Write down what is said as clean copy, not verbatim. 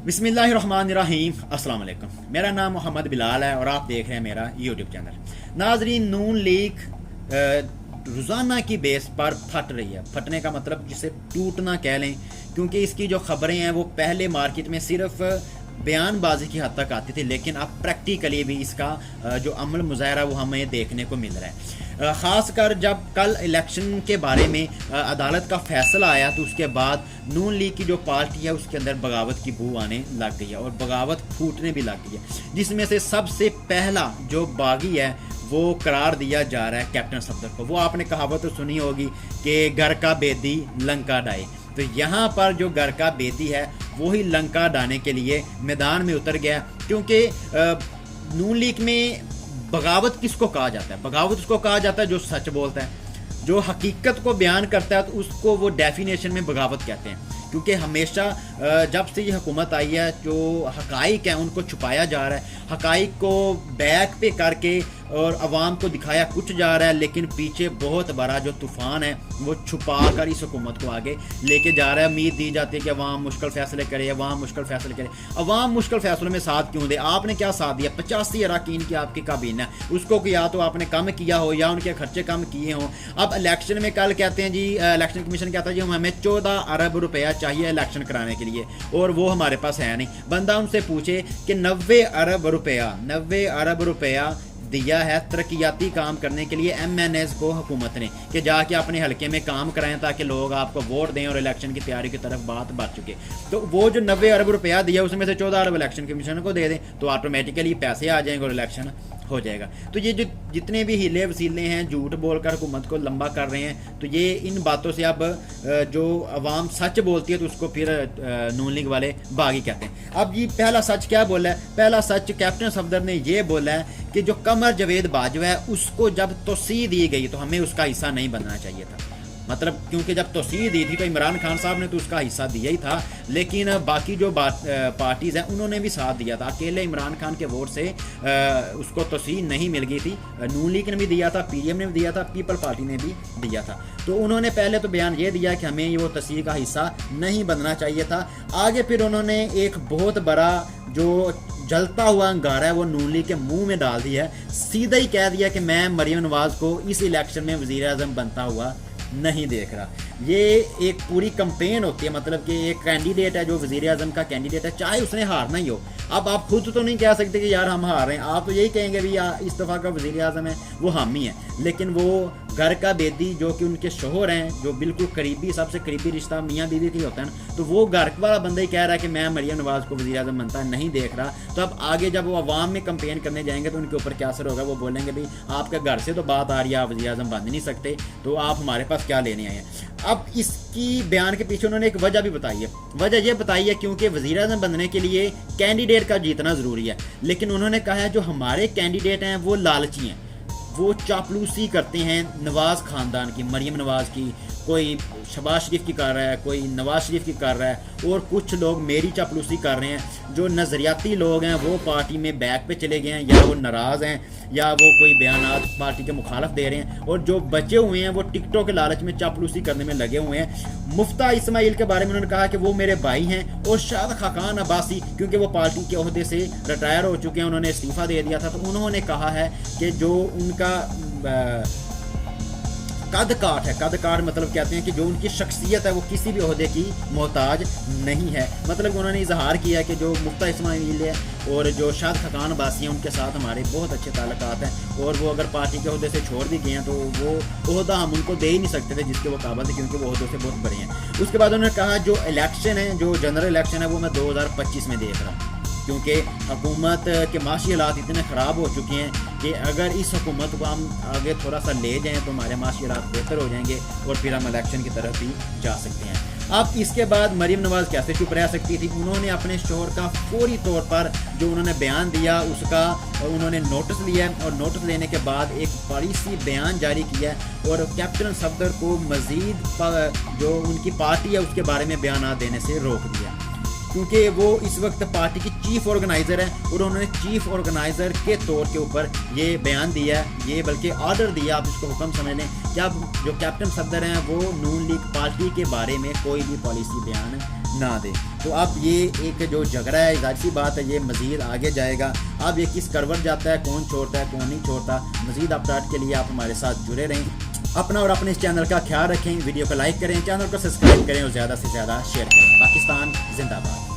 بسم اللہ الرحمن الرحیم، السلام علیکم۔ میرا نام محمد بلال ہے اور آپ دیکھ رہے ہیں میرا یوٹیوب چینل۔ ناظرین، نون لیگ روزانہ کی بیس پر پھٹ رہی ہے۔ پھٹنے کا مطلب جسے ٹوٹنا کہہ لیں، کیونکہ اس کی جو خبریں ہیں وہ پہلے مارکیٹ میں صرف بیان بازی کی حد تک آتی تھی، لیکن اب پریکٹیکلی بھی اس کا جو عمل مظاہرہ وہ ہمیں دیکھنے کو مل رہا ہے۔ خاص کر جب کل الیکشن کے بارے میں عدالت کا فیصلہ آیا تو اس کے بعد نون لیگ کی جو پارٹی ہے اس کے اندر بغاوت کی بو آنے لگ گئی ہے اور بغاوت پھوٹنے بھی لگ گئی ہے، جس میں سے سب سے پہلا جو باغی ہے وہ قرار دیا جا رہا ہے کیپٹن صفدر کو۔ وہ آپ نے کہاوت تو سنی ہوگی کہ گھر کا بیدی لنکا ڈائے، تو یہاں پر جو گھر کا بیدی ہے وہی لنکا ڈانے کے لیے میدان میں اتر گیا، کیونکہ نون لیگ میں بغاوت کس کو کہا جاتا ہے؟ بغاوت اس کو کہا جاتا ہے جو سچ بولتا ہے، جو حقیقت کو بیان کرتا ہے، تو اس کو وہ ڈیفینیشن میں بغاوت کہتے ہیں۔ کیونکہ ہمیشہ جب سے یہ حکومت آئی ہے جو حقائق ہیں ان کو چھپایا جا رہا ہے، حقائق کو بیک پہ کر کے اور عوام کو دکھایا کچھ جا رہا ہے، لیکن پیچھے بہت بڑا جو طوفان ہے وہ چھپا کر اس حکومت کو آگے لے کے جا رہا ہے۔ امید دی جاتی ہے کہ عوام مشکل فیصلے کرے، عوام مشکل فیصلے کرے۔ عوام مشکل فیصلوں میں ساتھ کیوں دے؟ آپ نے کیا ساتھ دیا؟ 85 اراکین کی آپ کی کابینہ ہے، اس کو یا تو آپ نے کم کیا ہو یا ان کے خرچے کم کیے ہوں۔ اب الیکشن میں کل کہتے ہیں جی الیکشن کمیشن کہتا ہے جی ہمیں 14 ارب روپیہ چاہیے الیکشن کرانے کے لیے، اور وہ ہمارے پاس ہے نہیں۔ بندہ ان سے پوچھے کہ 90 ارب روپیہ دیا ہے ترقیاتی کام کرنے کے لیے ایم این ایز کو حکومت نے، کہ جا کے اپنے حلقے میں کام کرائیں تاکہ لوگ آپ کو ووٹ دیں اور الیکشن کی تیاری کی طرف بات بڑھ چکے۔ تو وہ جو 90 ارب روپیہ دیا اس میں سے 14 ارب الیکشن کمیشن کو دے دیں تو آٹومیٹیکلی پیسے آ جائیں گے اور الیکشن ہو جائے گا۔ تو یہ جو جتنے بھی ہیلے وسیلے ہیں جھوٹ بول کر حکومت کو لمبا کر رہے ہیں، تو یہ ان باتوں سے اب جو عوام سچ بولتی ہے تو اس کو پھر نون لیگ والے باغی کہتے ہیں۔ اب یہ پہلا سچ کیا بولا ہے؟ پہلا سچ کیپٹن صفدر نے یہ بولا ہے کہ جو قمر جاوید باجوہ ہے اس کو جب توسیع دی گئی تو ہمیں اس کا حصہ نہیں بننا چاہیے تھا۔ مطلب کیونکہ جب توسیع دی تھی تو عمران خان صاحب نے تو اس کا حصہ دیا ہی تھا، لیکن باقی جو پارٹیز ہیں انہوں نے بھی ساتھ دیا تھا۔ اکیلے عمران خان کے ووٹ سے اس کو توسیع نہیں مل گئی تھی۔ نون لیگ نے بھی دیا تھا، پی ایم نے بھی دیا تھا، پیپل پارٹی نے بھی دیا تھا۔ تو انہوں نے پہلے تو بیان یہ دیا کہ ہمیں وہ توسیع کا حصہ نہیں بننا چاہیے تھا۔ آگے پھر انہوں نے ایک بہت بڑا جو جلتا ہوا انگارہ ہے وہ نون لیگ کے منہ میں ڈال دیا ہے۔ سیدھا ہی کہہ دیا کہ میں مریم نواز کو اس الیکشن میں وزیر اعظم بنتا ہوا نہیں دیکھ رہا۔ یہ ایک پوری کمپین ہوتی ہے، مطلب کہ ایک کینڈیڈیٹ ہے جو وزیر اعظم کا کینڈیڈیٹ ہے، چاہے اس نے ہارنا ہی ہو۔ اب آپ خود تو نہیں کہہ سکتے کہ یار ہم ہار رہے ہیں، آپ تو یہی کہیں گے بھی اس دفعہ کا وزیر اعظم ہے وہ ہم ہی ہیں، لیکن وہ گھر کا بیدی جو کہ ان کے شوہر ہیں، جو بالکل قریبی، سب سے قریبی رشتہ میاں بیوی کا ہوتا ہے نا، تو وہ گھر والا بندہ ہی کہہ رہا ہے کہ میں مریم نواز کو وزیر اعظم بنتا نہیں دیکھ رہا۔ تو اب آگے جب وہ عوام میں کمپین کرنے جائیں گے تو ان کے اوپر کیا اثر ہوگا؟ وہ بولیں گے بھی آپ کے گھر سے تو بات آ رہی ہے، آپ وزیر اعظم بن نہیں سکتے، تو آپ ہمارے پاس کیا لینے آئے ہیں؟ اب اس کی بیان کے پیچھے انہوں نے ایک وجہ بھی بتائی ہے۔ وجہ یہ بتائی ہے کیونکہ وزیر اعظم بننے کے لیے کینڈیڈیٹ کا جیتنا ضروری ہے، لیکن انہوں نے کہا ہے جو ہمارے کینڈیڈیٹ ہیں وہ لالچی ہیں، وہ چاپلوسی کرتے ہیں نواز خاندان کی، مریم نواز کی، کوئی شہباز شریف کی کر رہا ہے، کوئی نواز شریف کی کر رہا ہے، اور کچھ لوگ میری چاپلوسی کر رہے ہیں۔ جو نظریاتی لوگ ہیں وہ پارٹی میں بیک پہ چلے گئے ہیں، یا وہ ناراض ہیں، یا وہ کوئی بیانات پارٹی کے مخالف دے رہے ہیں، اور جو بچے ہوئے ہیں وہ ٹک ٹاک کے لالچ میں چاپلوسی کرنے میں لگے ہوئے ہیں۔ مفتہ اسماعیل کے بارے میں انہوں نے کہا کہ وہ میرے بھائی ہیں، اور شاہد خاقان عباسی کیونکہ وہ پارٹی کے عہدے سے ریٹائر ہو چکے ہیں، انہوں نے استعفیٰ دے دیا تھا، تو انہوں نے کہا ہے کہ جو ان کا قد کاٹ ہے، قد کاٹ مطلب کہتے ہیں کہ جو ان کی شخصیت ہے وہ کسی بھی عہدے کی محتاج نہیں ہے۔ مطلب انہوں نے اظہار کیا ہے کہ جو مفتہ اسماعیل ہے اور جو شاہد خاقان عباسی ہیں ان کے ساتھ ہمارے بہت اچھے تعلقات ہیں، اور وہ اگر پارٹی کے عہدے سے چھوڑ بھی گئے ہیں تو وہ عہدہ ہم ان کو دے ہی نہیں سکتے تھے جس کے وہ قابل تھے، کیونکہ وہ عہدوں سے بہت بڑے ہیں۔ اس کے بعد انہوں نے کہا جو الیکشن ہے، جو جنرل الیکشن ہے وہ میں 2025 میں دیکھ رہا ہوں، کیونکہ حکومت کے معاشی حالات اتنے خراب ہو چکے ہیں کہ اگر اس حکومت کو ہم آگے تھوڑا سا لے جائیں تو ہمارے معاشی حالات بہتر ہو جائیں گے اور پھر ہم الیکشن کی طرف بھی جا سکتے ہیں۔ اب اس کے بعد مریم نواز کیسے چپ رہ سکتی تھی؟ انہوں نے اپنے شوہر کا فوری طور پر جو انہوں نے بیان دیا اس کا انہوں نے نوٹس لیا، اور نوٹس لینے کے بعد ایک بڑی سی بیان جاری کیا اور کیپٹن صفدر کو مزید جو ان کی پارٹی ہے اس کے بارے میں بیانات دینے سے روک دیا، کیونکہ وہ اس وقت پارٹی کی چیف آرگنائزر ہے، اور انہوں نے چیف آرگنائزر کے طور کے اوپر یہ بیان دیا ہے، یہ بلکہ آرڈر دیا، آپ اس کو حکم سمجھ لیں کہ اب جو کیپٹن صفدر ہیں وہ نون لیگ پارٹی کے بارے میں کوئی بھی پالیسی بیان نہ دے. تو اب یہ ایک جو جھگڑا ہے ظاہر سی بات ہے یہ مزید آگے جائے گا. اب یہ کس کروٹ جاتا ہے, کون چھوڑتا ہے کون نہیں چھوڑتا. مزید اپڈیٹ کے لیے آپ ہمارے ساتھ جڑے رہیں. اپنا اور اپنے اس چینل کا خیال رکھیں. ویڈیو کو لائک کریں, چینل کو سبسکرائب کریں اور زیادہ سے زیادہ شیئر کریں. پاکستان زندہ باد.